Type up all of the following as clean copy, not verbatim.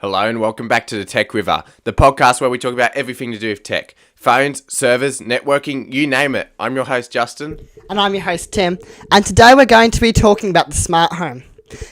Hello and welcome back to the Tech River, the podcast where we talk about everything to do with tech. Phones, servers, networking, you name it. I'm your host, Justin. And I'm your host, Tim. And today we're going to be talking about the smart home.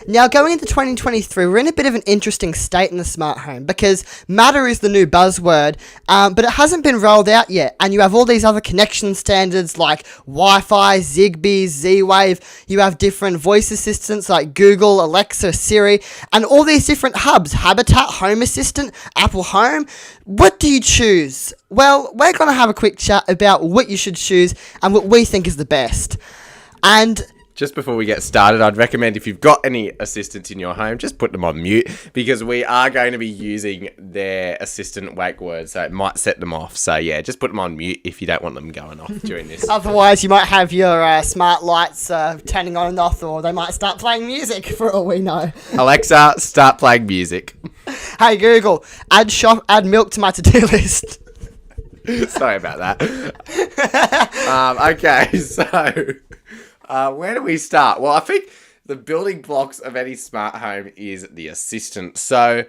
Now, going into 2023, we're in a bit of an interesting state in the smart home because Matter is the new buzzword, but it hasn't been rolled out yet. And you have all these other connection standards like Wi-Fi, Zigbee, Z-Wave. You have different voice assistants like Google, Alexa, Siri, and all these different hubs, Habitat, Home Assistant, Apple Home. What do you choose? Well, we're going to have a quick chat about what you should choose and what we think is the best. And just before we get started, I'd recommend if you've got any assistants in your home, just put them on mute because we are going to be using their assistant wake words, so it might set them off. So yeah, just put them on mute if you don't want them going off during this. Otherwise, you might have your smart lights turning on and off, or they might start playing music for all we know. Alexa, start playing music. Hey Google, add milk to my to-do list. Sorry about that. Okay, so where do we start? Well, I think the building blocks of any smart home is the assistant. So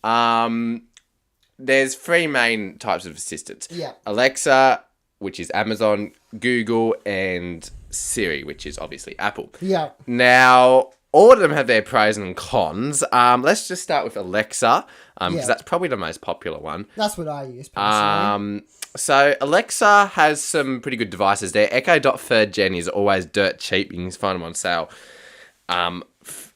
there's three main types of assistants. Yeah. Alexa, which is Amazon, Google, and Siri, which is obviously Apple. Yeah. Now, all of them have their pros and cons. Let's just start with Alexa, because that's probably the most popular one. That's what I use personally. So Alexa has some pretty good devices there. Echo Dot 3rd Gen is always dirt cheap. You can find them on sale a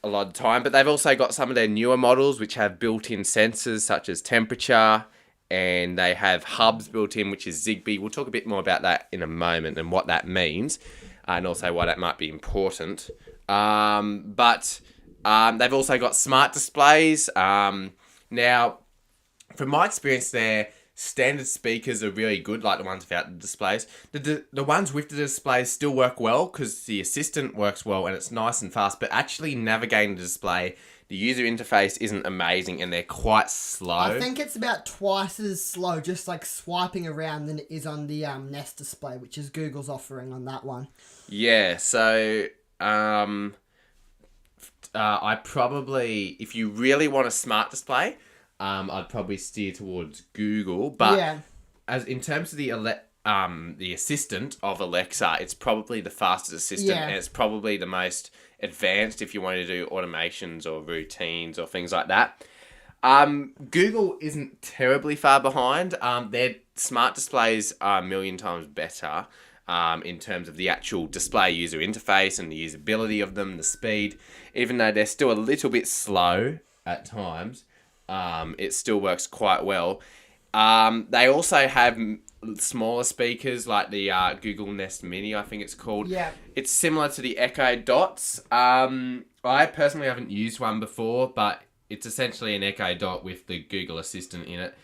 lot of the time. But they've also got some of their newer models which have built-in sensors such as temperature, and they have hubs built in, which is Zigbee. We'll talk a bit more about that in a moment and what that means, and also why that might be important. But they've also got smart displays. Now, from my experience there, standard speakers are really good, like the ones without the displays. The ones with the displays still work well because the assistant works well and it's nice and fast, but actually navigating the display, the user interface isn't amazing and they're quite slow. I think it's about twice as slow, just like swiping around, than it is on the Nest display, which is Google's offering on that one. Yeah, so I probably, if you really want a smart display, I'd probably steer towards Google, but as in terms of the assistant of Alexa, it's probably the fastest assistant, and it's probably the most advanced if you want to do automations or routines or things like that. Google isn't terribly far behind. Their smart displays are a million times better in terms of the actual display user interface and the usability of them, the speed. Even though they're still a little bit slow at times, it still works quite well. They also have smaller speakers like the Google Nest Mini, I think it's called. Yeah. It's similar to the Echo Dots. I personally haven't used one before, but it's essentially an Echo Dot with the Google Assistant in it.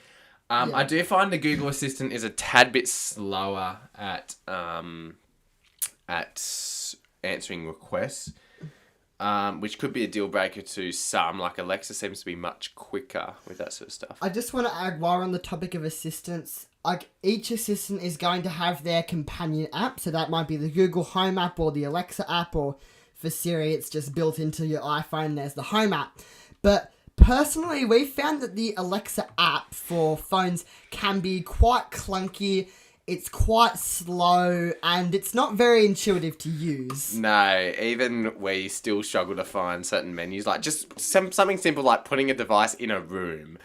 I do find the Google Assistant is a tad bit slower at answering requests. Which could be a deal breaker to some. Like Alexa seems to be much quicker with that sort of stuff. I just want to add, while we're on the topic of assistants, like each assistant is going to have their companion app. So that might be the Google Home app or the Alexa app, or for Siri, it's just built into your iPhone. There's the Home app. But personally, we found that the Alexa app for phones can be quite clunky. It's quite slow, and it's not very intuitive to use. No, even we still struggle to find certain menus. Like just something simple like putting a device in a room.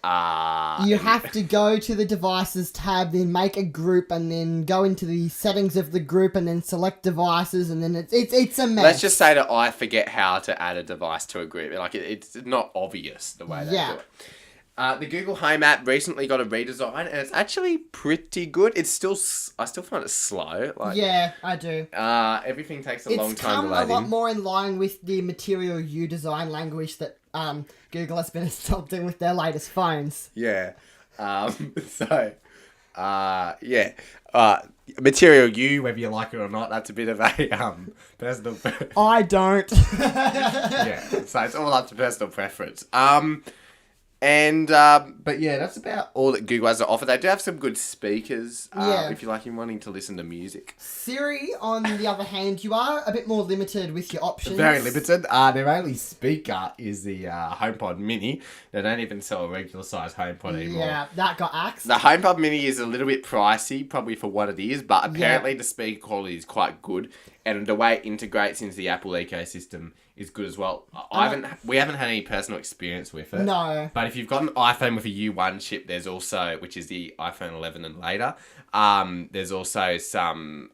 You have to go to the devices tab, then make a group, and then go into the settings of the group, and then select devices, and then it's a mess. Let's just say that I forget how to add a device to a group. Like it's not obvious the way they do it. The Google Home app recently got a redesign, and it's actually pretty good. I still find it slow. Like, yeah, I do. Everything takes a long time to load in. It's come a lot more in line with the Material You design language that Google has been adopting with their latest phones. Yeah. Material You, whether you like it or not, that's a bit of a personal. I don't. Yeah, so it's all up to personal preference. And but yeah, that's about all that Google has to offer. They do have some good speakers. Yeah. If you're like wanting to listen to music. Siri, on the other hand, you are a bit more limited with your options. Very limited. Their only speaker is the HomePod Mini. They don't even sell a regular size HomePod anymore. Yeah, that got axed. The HomePod Mini is a little bit pricey, probably for what it is, but apparently the speaker quality is quite good, and the way it integrates into the Apple ecosystem is good as well. We haven't had any personal experience with it. No. But if you've got an iPhone with a U1 chip, there's also, which is the iPhone 11 and later, there's also some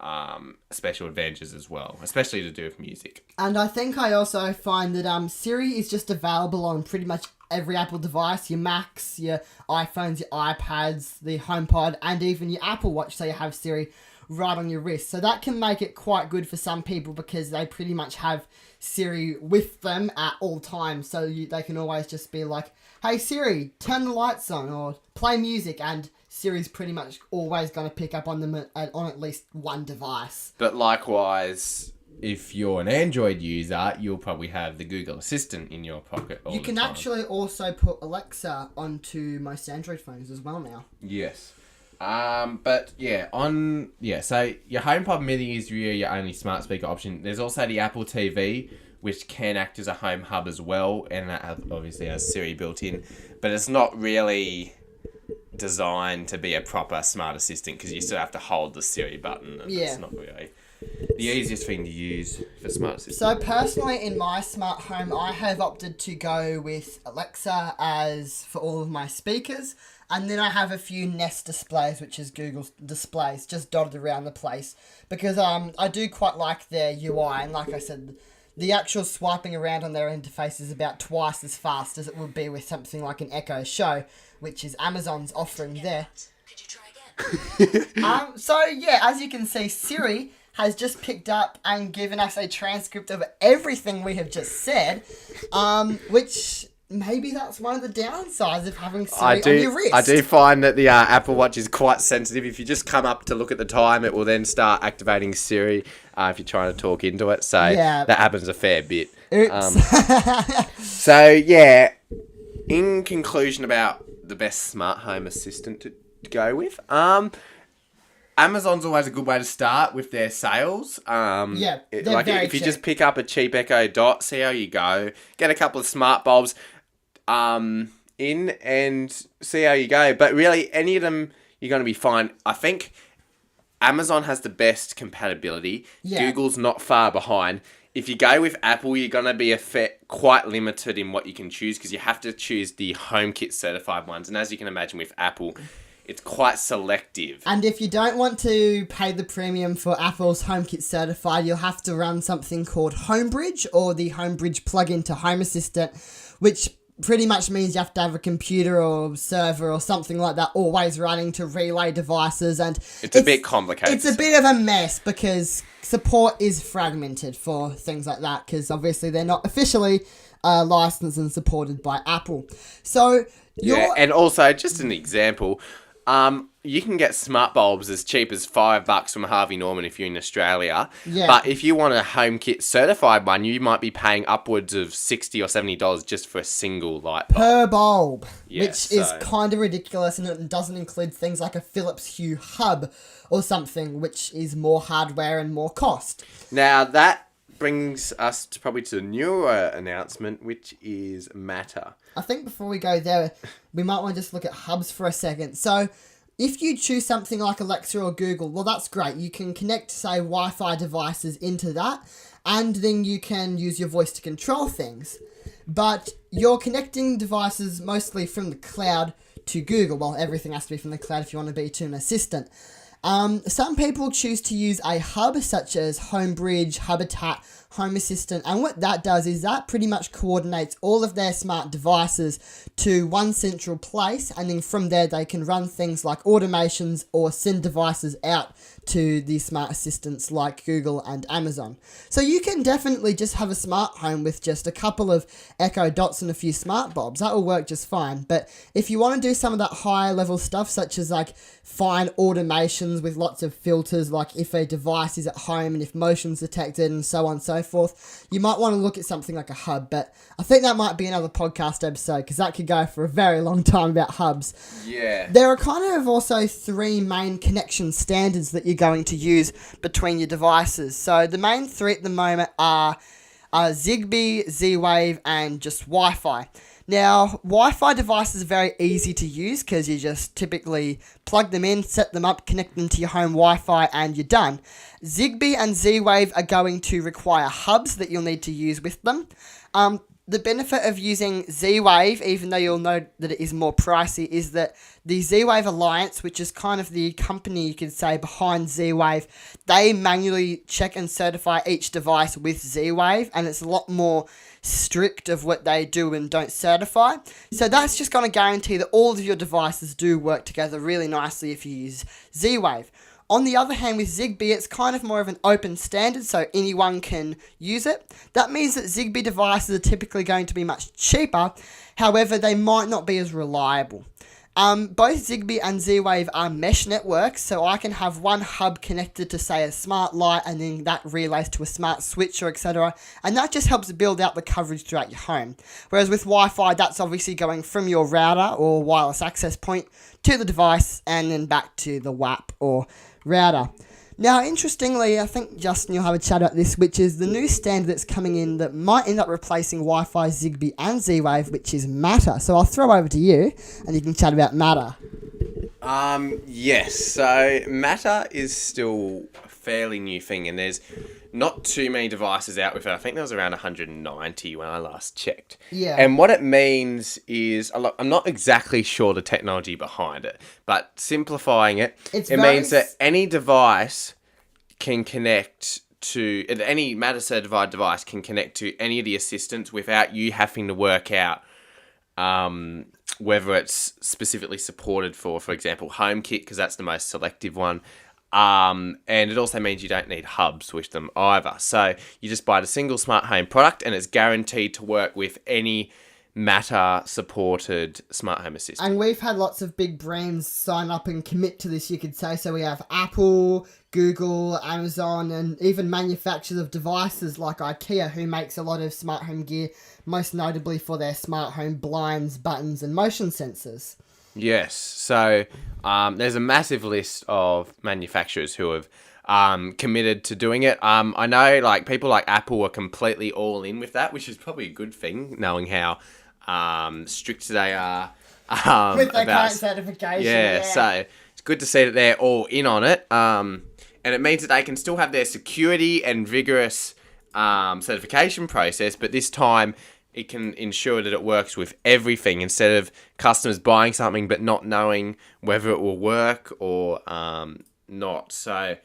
special advantages as well, especially to do with music. And I think I also find that Siri is just available on pretty much every Apple device, your Macs, your iPhones, your iPads, the HomePod, and even your Apple Watch, so you have Siri right on your wrist. So that can make it quite good for some people because they pretty much have Siri with them at all times. So they can always just be like, hey Siri, turn the lights on or play music, and Siri's pretty much always going to pick up on them on at least one device. But likewise, if you're an Android user, you'll probably have the Google Assistant in your pocket all the time. You can actually also put Alexa onto most Android phones as well now. Yes. So your HomePod Mini is really your only smart speaker option. There's also the Apple TV, which can act as a home hub as well, and that obviously has Siri built in, but it's not really designed to be a proper smart assistant because you still have to hold the Siri button, and it's not really the easiest thing to use for smart assistant. So personally, in my smart home, I have opted to go with Alexa as for all of my speakers. And then I have a few Nest displays, which is Google's displays, just dotted around the place. Because I do quite like their UI. And like I said, the actual swiping around on their interface is about twice as fast as it would be with something like an Echo Show, which is Amazon's offering there. Could you try again? So yeah, as you can see, Siri has just picked up and given us a transcript of everything we have just said, which... Maybe that's one of the downsides of having Siri on your wrist. I do find that the Apple Watch is quite sensitive. If you just come up to look at the time, it will then start activating Siri if you're trying to talk into it. So that happens a fair bit. Oops. In conclusion about the best smart home assistant to go with, Amazon's always a good way to start with their sales. If you just pick up a cheap Echo Dot, see how you go, get a couple of smart bulbs in and see how you go. But really, any of them, you're going to be fine. I think Amazon has the best compatibility. Yeah. Google's not far behind. If you go with Apple, you're going to be quite limited in what you can choose because you have to choose the HomeKit certified ones. And as you can imagine with Apple, it's quite selective. And if you don't want to pay the premium for Apple's HomeKit certified, you'll have to run something called Homebridge or the Homebridge plugin to Home Assistant, which pretty much means you have to have a computer or server or something like that always running to relay devices, and it's a bit complicated. It's a bit of a mess because support is fragmented for things like that because obviously they're not officially licensed and supported by Apple. So and also just an example, you can get smart bulbs as cheap as $5 from Harvey Norman if you're in Australia. Yeah. But if you want a HomeKit certified one, you might be paying upwards of $60 or $70 just for a single light bulb. Per bulb, Yeah, which is kind of ridiculous, and it doesn't include things like a Philips Hue hub or something, which is more hardware and more cost. Now, that brings us probably to the newer announcement, which is Matter. I think before we go there, we might want to just look at hubs for a second. So, if you choose something like Alexa or Google, well, that's great. You can connect, say, Wi-Fi devices into that, and then you can use your voice to control things. But you're connecting devices mostly from the cloud to Google. Well, everything has to be from the cloud if you want to be to an assistant. Some people choose to use a hub such as Homebridge, Habitat, Home Assistant, and what that does is that pretty much coordinates all of their smart devices to one central place, and then from there they can run things like automations or send devices out to the smart assistants like Google and Amazon. So you can definitely just have a smart home with just a couple of Echo Dots and a few smart bulbs. That will work just fine. But if you want to do some of that higher level stuff, such as like fine automations options with lots of filters, like if a device is at home and if motion's detected and so on and so forth. You might want to look at something like a hub, but I think that might be another podcast episode because that could go for a very long time about hubs. Yeah. There are kind of also three main connection standards that you're going to use between your devices. So the main three at the moment are Zigbee, Z-Wave, and just Wi-Fi. Now, Wi-Fi devices are very easy to use because you just typically plug them in, set them up, connect them to your home Wi-Fi, and you're done. Zigbee and Z-Wave are going to require hubs that you'll need to use with them. The benefit of using Z-Wave, even though you'll know that it is more pricey, is that the Z-Wave Alliance, which is kind of the company, you could say, behind Z-Wave, they manually check and certify each device with Z-Wave, and it's a lot more strict of what they do and don't certify. So that's just going to guarantee that all of your devices do work together really nicely if you use Z-Wave. On the other hand, with Zigbee, it's kind of more of an open standard, so anyone can use it. That means that Zigbee devices are typically going to be much cheaper, however, they might not be as reliable. Both Zigbee and Z-Wave are mesh networks, so I can have one hub connected to, say, a smart light, and then that relays to a smart switch or etc. And that just helps build out the coverage throughout your home. Whereas with Wi-Fi, that's obviously going from your router or wireless access point to the device and then back to the WAP or router. Now, interestingly, I think Justin, you'll have a chat about this, which is the new standard that's coming in that might end up replacing Wi-Fi, Zigbee, and Z-Wave, which is Matter. So I'll throw over to you, and you can chat about Matter. Yes. So Matter is still a fairly new thing, and there's not too many devices out with it. I think there was around 190 when I last checked. Yeah. And what it means is, I'm not exactly sure the technology behind it, but simplifying it, it means that any device can connect to, any Matter certified device can connect to any of the assistants without you having to work out whether it's specifically supported for example, HomeKit, because that's the most selective one. And it also means you don't need hubs with them either. So you just buy the single smart home product and it's guaranteed to work with any Matter supported smart home assistant. And we've had lots of big brands sign up and commit to this, you could say. So we have Apple, Google, Amazon, and even manufacturers of devices like IKEA, who makes a lot of smart home gear, most notably for their smart home blinds, buttons, and motion sensors. Yes. So there's a massive list of manufacturers who have committed to doing it. I know like people like Apple are completely all in with that, which is probably a good thing, knowing how strict they are with their current certification. Yeah, so it's good to see that they're all in on it. And it means that they can still have their security and rigorous certification process, but this time it can ensure that it works with everything instead of customers buying something but not knowing whether it will work or not. So,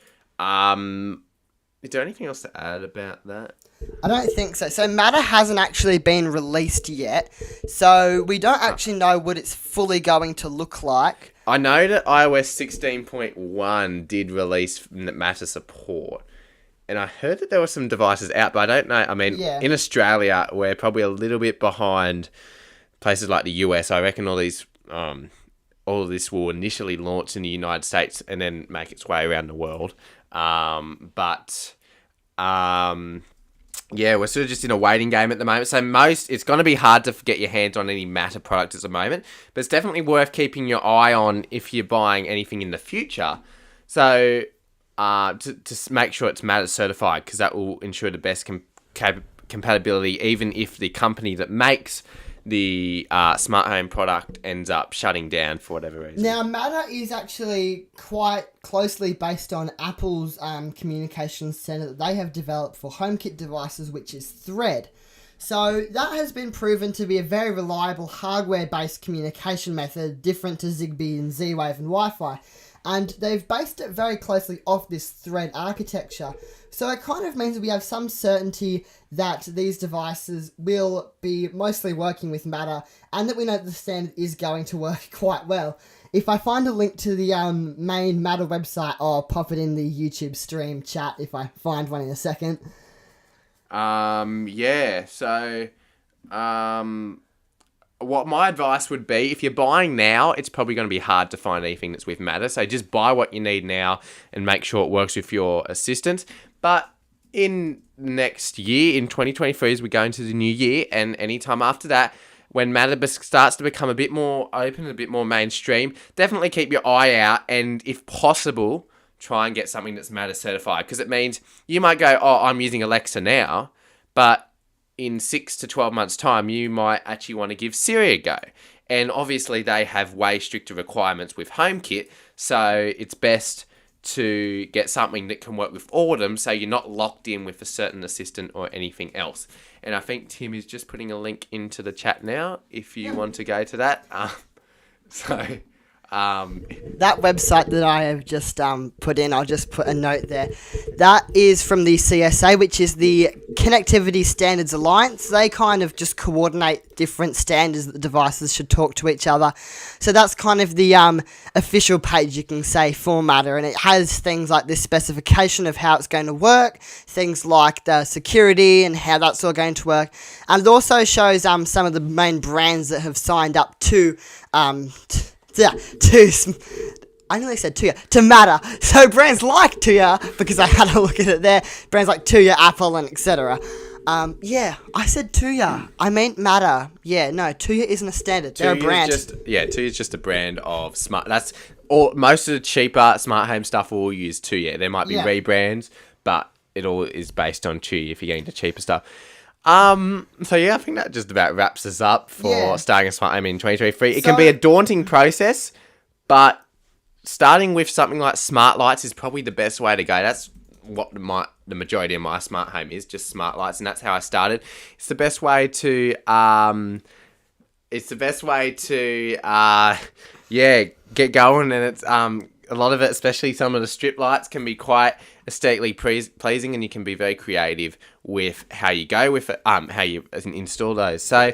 is there anything else to add about that? I don't think so. So Matter hasn't actually been released yet, so we don't actually know what it's fully going to look like. I know that iOS 16.1 did release Matter support. And I heard that there were some devices out, but I don't know. I mean, in Australia, we're probably a little bit behind places like the US. I reckon all of this will initially launch in the United States and then make its way around the world. Yeah, we're sort of just in a waiting game at the moment. So it's going to be hard to get your hands on any Matter product at the moment, but it's definitely worth keeping your eye on if you're buying anything in the future. So to make sure it's Matter certified, because that will ensure the best compatibility, even if the company that makes the smart home product ends up shutting down for whatever reason. Now, Matter is actually quite closely based on Apple's communications center that they have developed for HomeKit devices, which is Thread. So that has been proven to be a very reliable hardware-based communication method, different to Zigbee and Z-Wave and Wi-Fi. And they've based it very closely off this Thread architecture. So it kind of means that we have some certainty that these devices will be mostly working with Matter, and that we know that the standard is going to work quite well. If I find a link to the main Matter website, I'll pop it in the YouTube stream chat if I find one in a second. what my advice would be, if you're buying now, it's probably going to be hard to find anything that's with Matter. So just buy what you need now and make sure it works with your assistant. But in next year, in 2023, as we go into the new year, and anytime after that, when Matter starts to become a bit more open, a bit more mainstream, definitely keep your eye out, and if possible, try and get something that's Matter certified, because it means you might go, oh, I'm using Alexa now, but in 6 to 12 months' time, you might actually want to give Siri a go. And obviously, they have way stricter requirements with HomeKit, so it's best to get something that can work with all of them, so you're not locked in with a certain assistant or anything else. And I think Tim is just putting a link into the chat now, if you want to go to that. That website that I have just put in, I'll just put a note there. That is from the CSA, which is the Connectivity Standards Alliance. They kind of just coordinate different standards that the devices should talk to each other. So that's kind of the official page, you can say, for Matter, and it has things like this specification of how it's going to work, things like the security and how that's all going to work, and it also shows some of the main brands that have signed up to I nearly said to Matter. So brands like Tuya, because I had a look at it there, brands like Tuya, Apple, and etc. I said Tuya. I meant Matter. Yeah, no, Tuya isn't a standard. They're a brand. Tuya is just a brand of smart. That's all. Most of the cheaper smart home stuff will use Tuya. There might be rebrands, but it all is based on Tuya if you're getting the cheaper stuff. I think that just about wraps us up for starting a smart home in 2023. It can be a daunting process, but starting with something like smart lights is probably the best way to go. That's what the majority of my smart home is, just smart lights, and that's how I started. It's the best way to get going, and it's a lot of it, especially some of the strip lights, can be quite aesthetically pleasing, and you can be very creative with how you go with it, how you install those. So, I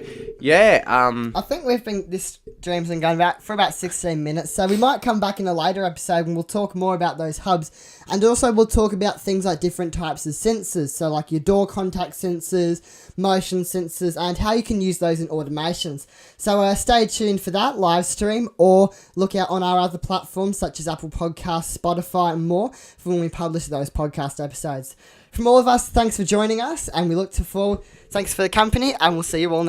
think this dream's been going back for about 16 minutes, so we might come back in a later episode and we'll talk more about those hubs, and also we'll talk about things like different types of sensors, so like your door contact sensors, motion sensors, and how you can use those in automations. So stay tuned for that live stream, or look out on our other platforms such as Apple Podcasts, Spotify, and more for when we publish those podcast episodes. From all of us, thanks for joining us, and we look forward. Thanks for the company, and we'll see you all next